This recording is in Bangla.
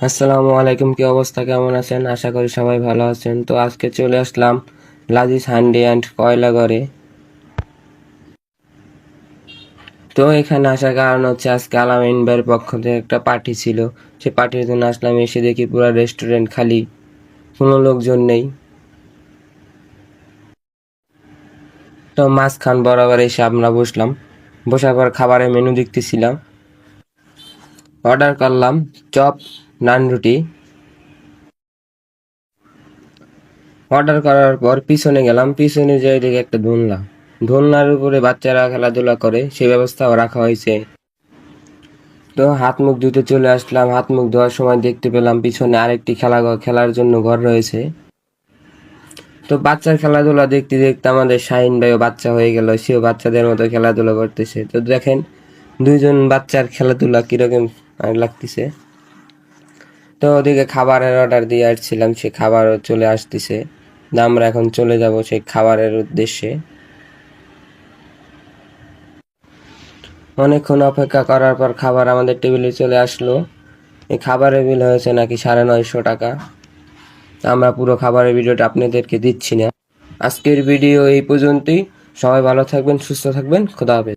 আসসালামু আলাইকুম, কি অবস্থা, কেমন আছেন? আশা করি সবাই ভালো আছেন। তো আজকে চলে আসলাম লাজিজ হান্ডি অ্যান্ড কয়লাঘরে। তো এখানে আসার কারণ হচ্ছে আজকে আলামিন ভাইয়ের পক্ষ থেকে একটা পার্টি ছিল। সে পার্টির জন্য আসলাম, এসে দেখি পুরো রেস্টুরেন্ট খালি, কোনো লোকজন নেই। তো মাঝখান বরাবর এসে আমরা বসলাম। বসার পর খাবারের মেনু দেখতেছিলাম। অর্ডার করলাম চপ, নান, রুটি। অর্ডার করার পর পিছনে গেলাম, পিছনে যেয়ে দেখি একটা দোলনার উপরে বাচ্চারা খেলাধুলা করে, সেই ব্যবস্থাও রাখা হয়েছে। তো হাত মুখ ধুতে চলে আসলাম। হাত মুখ ধোয়ার সময় দেখতে পেলাম পিছনে আরেকটি খেলার জন্য ঘর রয়েছে। তো বাচ্চার খেলাধুলা দেখতে দেখতে আমাদের শাহিন ভাইও বাচ্চা হয়ে গেল, সেও বাচ্চাদের মতো খেলাধুলা করতেছে। তো দেখেন দুইজন বাচ্চার খেলাধুলা কিরকম লাগতেছে। তো ওদিকে খাবারের অর্ডার দিয়ে আসছিলাম, সে খাবারও চলে আসতেছে। আমরা এখন চলে যাব সেই খাবারের উদ্দেশ্যে। অনেকক্ষণ অপেক্ষা করার পর খাবার আমাদের টেবিলে চলে আসলো। এই খাবারের বিল হয়েছে নাকি 950 টাকা। আমরা পুরো খাবারের ভিডিওটা আপনাদেরকে দিচ্ছি না। আজকের ভিডিও এই পর্যন্তই। সবাই ভালো থাকবেন, সুস্থ থাকবেন। খোদা হাফেজ।